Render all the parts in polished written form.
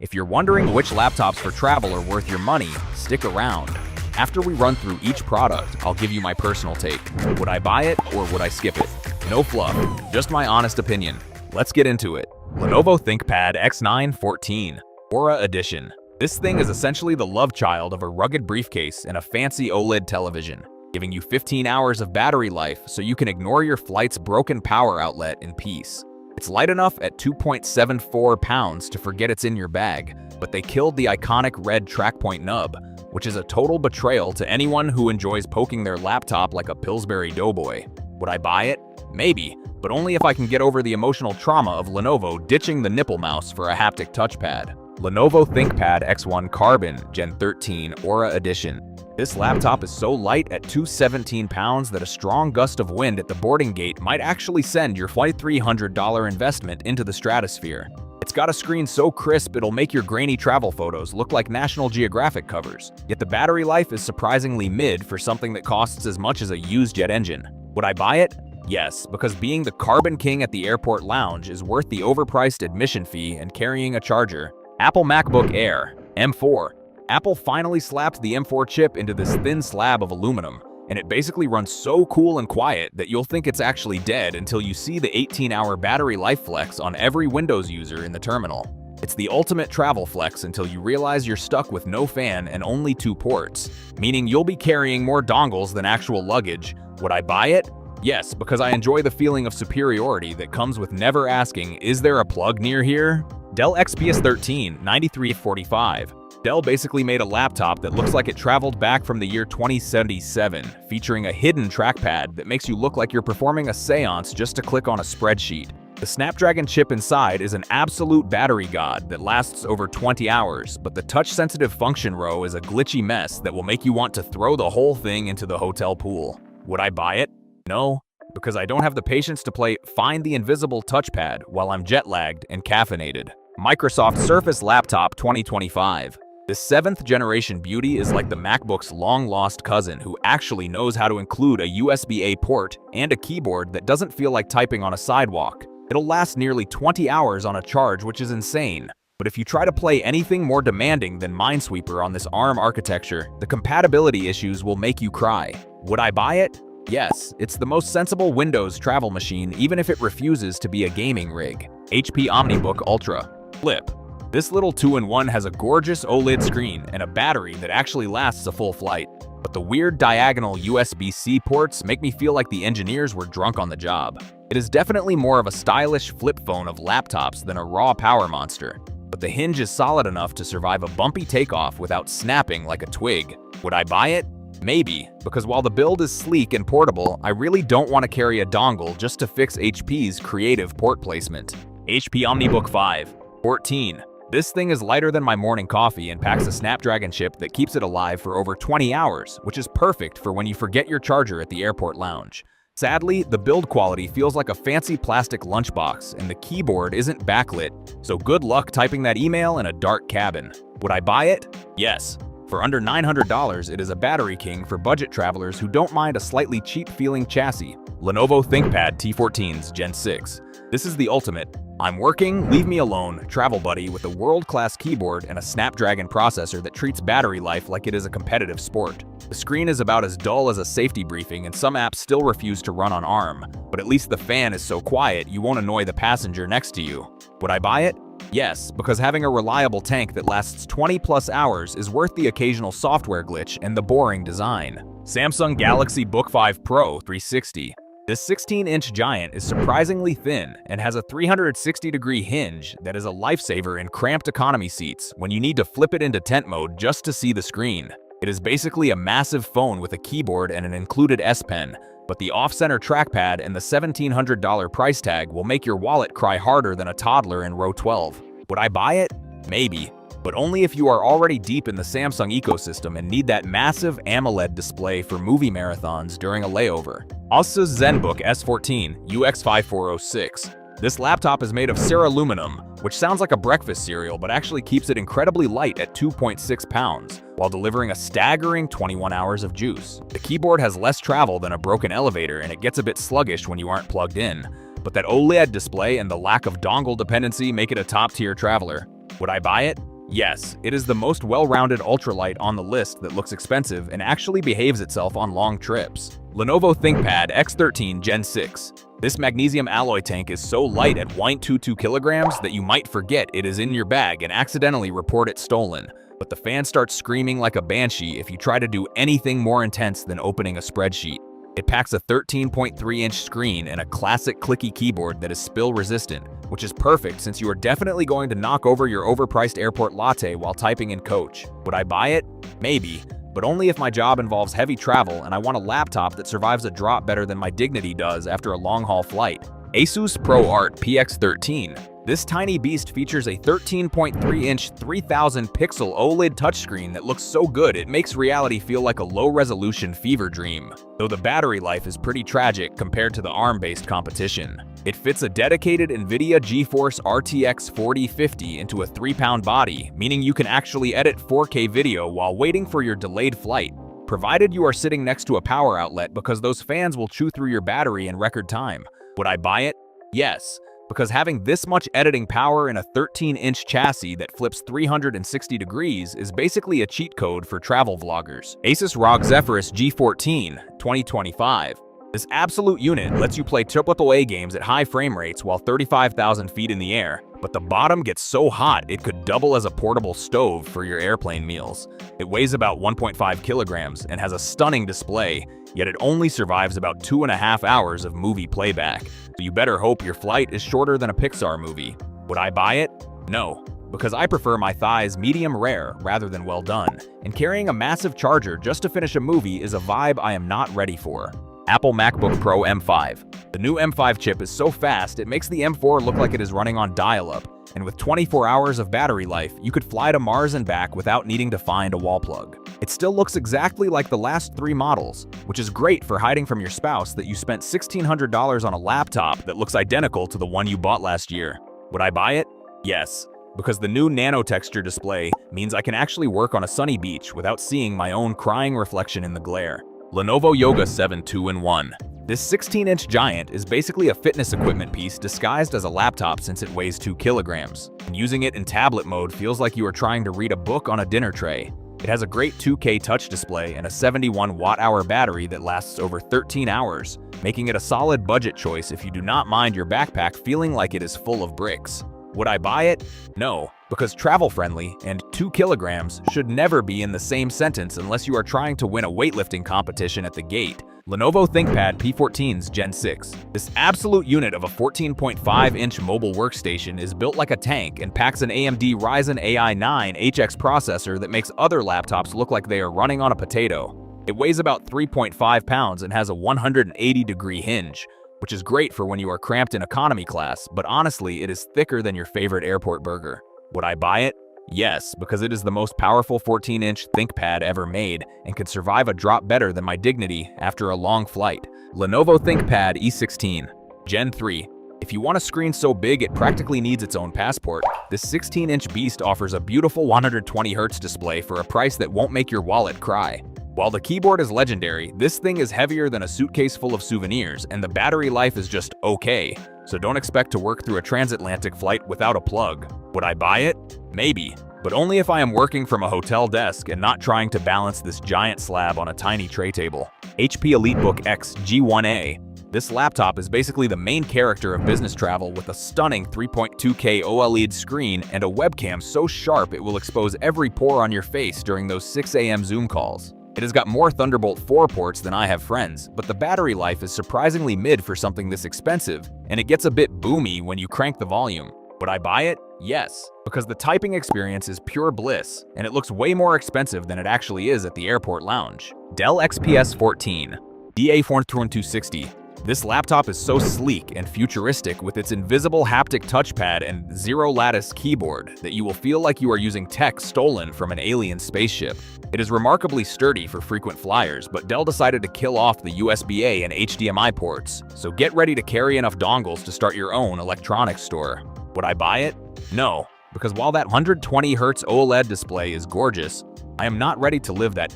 If you're wondering which laptops for travel are worth your money, stick around. After we run through each product, I'll give you my personal take. Would I buy it or would I skip it? No fluff, just my honest opinion. Let's get into it. Lenovo ThinkPad X9 14 Aura Edition. This thing is essentially the love child of a rugged briefcase and a fancy OLED television, giving you 15 hours of battery life so you can ignore your flight's broken power outlet in peace. It's light enough at 2.74 pounds to forget it's in your bag, but they killed the iconic red trackpoint nub, which is a total betrayal to anyone who enjoys poking their laptop like a Pillsbury Doughboy. Would I buy it? Maybe, but only if I can get over the emotional trauma of Lenovo ditching the nipple mouse for a haptic touchpad. Lenovo ThinkPad X1 Carbon Gen 13 Aura Edition. This laptop is so light at 217 pounds that a strong gust of wind at the boarding gate might actually send your flight $300 investment into the stratosphere. It's got a screen so crisp it'll make your grainy travel photos look like National Geographic covers, yet the battery life is surprisingly mid for something that costs as much as a used jet engine. Would I buy it? Yes, because being the Carbon King at the airport lounge is worth the overpriced admission fee and carrying a charger. Apple MacBook Air M4. Apple finally slapped the M4 chip into this thin slab of aluminum, and it basically runs so cool and quiet that you'll think it's actually dead until you see the 18-hour battery life flex on every Windows user in the terminal. It's the ultimate travel flex until you realize you're stuck with no fan and only 2 ports, meaning you'll be carrying more dongles than actual luggage. Would I buy it? Yes, because I enjoy the feeling of superiority that comes with never asking, is there a plug near here? Dell XPS 13 9345. Dell basically made a laptop that looks like it traveled back from the year 2077, featuring a hidden trackpad that makes you look like you're performing a seance just to click on a spreadsheet. The Snapdragon chip inside is an absolute battery god that lasts over 20 hours, but the touch-sensitive function row is a glitchy mess that will make you want to throw the whole thing into the hotel pool. Would I buy it? No, because I don't have the patience to play Find the Invisible Touchpad while I'm jet-lagged and caffeinated. Microsoft Surface Laptop 2025. This 7th generation beauty is like the MacBook's long-lost cousin who actually knows how to include a USB-A port and a keyboard that doesn't feel like typing on a sidewalk. It'll last nearly 20 hours on a charge, which is insane. But if you try to play anything more demanding than Minesweeper on this ARM architecture, the compatibility issues will make you cry. Would I buy it? Yes, it's the most sensible Windows travel machine even if it refuses to be a gaming rig. HP OmniBook Ultra. Flip. This little 2-in-1 has a gorgeous OLED screen and a battery that actually lasts a full flight. But the weird diagonal USB-C ports make me feel like the engineers were drunk on the job. It is definitely more of a stylish flip phone of laptops than a raw power monster. But the hinge is solid enough to survive a bumpy takeoff without snapping like a twig. Would I buy it? Maybe, because while the build is sleek and portable, I really don't want to carry a dongle just to fix HP's creative port placement. HP OmniBook 5 14. This thing is lighter than my morning coffee and packs a Snapdragon chip that keeps it alive for over 20 hours, which is perfect for when you forget your charger at the airport lounge. Sadly, the build quality feels like a fancy plastic lunchbox and the keyboard isn't backlit, so good luck typing that email in a dark cabin. Would I buy it? Yes. For under $900, it is a battery king for budget travelers who don't mind a slightly cheap-feeling chassis. Lenovo ThinkPad T14s Gen 6. This is the ultimate I'm working, leave me alone travel buddy with a world-class keyboard and a Snapdragon processor that treats battery life like it is a competitive sport. The screen is about as dull as a safety briefing and some apps still refuse to run on ARM, but at least the fan is so quiet you won't annoy the passenger next to you. Would I buy it? Yes, because having a reliable tank that lasts 20+ hours is worth the occasional software glitch and the boring design. Samsung Galaxy Book 5 Pro 360. This 16-inch giant is surprisingly thin and has a 360-degree hinge that is a lifesaver in cramped economy seats when you need to flip it into tent mode just to see the screen. It is basically a massive phone with a keyboard and an included S Pen, but the off-center trackpad and the $1,700 price tag will make your wallet cry harder than a toddler in row 12. Would I buy it? Maybe, but only if you are already deep in the Samsung ecosystem and need that massive AMOLED display for movie marathons during a layover. Asus ZenBook S14 UX5406. This laptop is made of ceraluminum, which sounds like a breakfast cereal but actually keeps it incredibly light at 2.6 pounds, while delivering a staggering 21 hours of juice. The keyboard has less travel than a broken elevator and it gets a bit sluggish when you aren't plugged in, but that OLED display and the lack of dongle dependency make it a top-tier traveler. Would I buy it? Yes, it is the most well-rounded ultralight on the list that looks expensive and actually behaves itself on long trips. Lenovo ThinkPad X13 Gen 6. This magnesium alloy tank is so light at 0.22 kilograms that you might forget it is in your bag and accidentally report it stolen. But the fan starts screaming like a banshee if you try to do anything more intense than opening a spreadsheet. It packs a 13.3-inch screen and a classic clicky keyboard that is spill-resistant, which is perfect since you are definitely going to knock over your overpriced airport latte while typing in Coach. Would I buy it? Maybe, but only if my job involves heavy travel and I want a laptop that survives a drop better than my dignity does after a long-haul flight. Asus ProArt PX13. This tiny beast features a 13.3-inch 3000-pixel OLED touchscreen that looks so good it makes reality feel like a low-resolution fever dream, though the battery life is pretty tragic compared to the ARM-based competition. It fits a dedicated NVIDIA GeForce RTX 4050 into a 3-pound body, meaning you can actually edit 4K video while waiting for your delayed flight, provided you are sitting next to a power outlet because those fans will chew through your battery in record time. Would I buy it? Yes, because having this much editing power in a 13-inch chassis that flips 360 degrees is basically a cheat code for travel vloggers. Asus ROG Zephyrus G14 2025. This absolute unit lets you play AAA games at high frame rates while 35,000 feet in the air, but the bottom gets so hot it could double as a portable stove for your airplane meals. It weighs about 1.5 kilograms and has a stunning display, yet it only survives about 2.5 hours of movie playback, so you better hope your flight is shorter than a Pixar movie. Would I buy it? No, because I prefer my thighs medium rare rather than well done, and carrying a massive charger just to finish a movie is a vibe I am not ready for. Apple MacBook Pro M5. The new M5 chip is so fast it makes the M4 look like it is running on dial-up, and with 24 hours of battery life, you could fly to Mars and back without needing to find a wall plug. It still looks exactly like the last 3 models, which is great for hiding from your spouse that you spent $1,600 on a laptop that looks identical to the one you bought last year. Would I buy it? Yes, because the new nano texture display means I can actually work on a sunny beach without seeing my own crying reflection in the glare. Lenovo Yoga 7 2-in-1. This 16-inch giant is basically a fitness equipment piece disguised as a laptop since it weighs 2 kilograms. And using it in tablet mode feels like you are trying to read a book on a dinner tray. It has a great 2K touch display and a 71 watt-hour battery that lasts over 13 hours, making it a solid budget choice if you do not mind your backpack feeling like it is full of bricks. Would I buy it? No, because travel-friendly and 2 kilograms should never be in the same sentence unless you are trying to win a weightlifting competition at the gate. Lenovo ThinkPad P14's Gen 6. This absolute unit of a 14.5-inch mobile workstation is built like a tank and packs an AMD Ryzen AI 9 HX processor that makes other laptops look like they are running on a potato. It weighs about 3.5 pounds and has a 180-degree hinge, which is great for when you are cramped in economy class, but honestly, it is thicker than your favorite airport burger. Would I buy it? Yes, because it is the most powerful 14-inch ThinkPad ever made and could survive a drop better than my dignity after a long flight. Lenovo ThinkPad E16 Gen 3. If you want a screen so big it practically needs its own passport, this 16-inch beast offers a beautiful 120Hz display for a price that won't make your wallet cry. While the keyboard is legendary, this thing is heavier than a suitcase full of souvenirs, and the battery life is just okay, so don't expect to work through a transatlantic flight without a plug. Would I buy it? Maybe, but only if I am working from a hotel desk and not trying to balance this giant slab on a tiny tray table. HP EliteBook X G1A. This laptop is basically the main character of business travel with a stunning 3.2K OLED screen and a webcam so sharp it will expose every pore on your face during those 6 a.m. Zoom calls. It has got more Thunderbolt 4 ports than I have friends, but the battery life is surprisingly mid for something this expensive, and it gets a bit boomy when you crank the volume. Would I buy it? Yes, because the typing experience is pure bliss, and it looks way more expensive than it actually is at the airport lounge. Dell XPS 14 DA4260. This laptop is so sleek and futuristic with its invisible haptic touchpad and zero-lattice keyboard that you will feel like you are using tech stolen from an alien spaceship. It is remarkably sturdy for frequent flyers, but Dell decided to kill off the USB-A and HDMI ports, so get ready to carry enough dongles to start your own electronics store. Would I buy it? No, because while that 120Hz OLED display is gorgeous, I am not ready to live that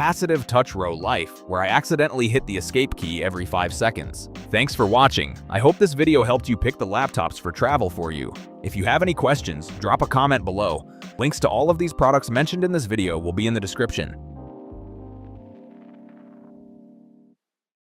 capacitive touch row life, where I accidentally hit the escape key every 5 seconds. Thanks for watching. I hope this video helped you pick the laptops for travel for you. If you have any questions, drop a comment below. Links to all of these products mentioned in this video will be in the description.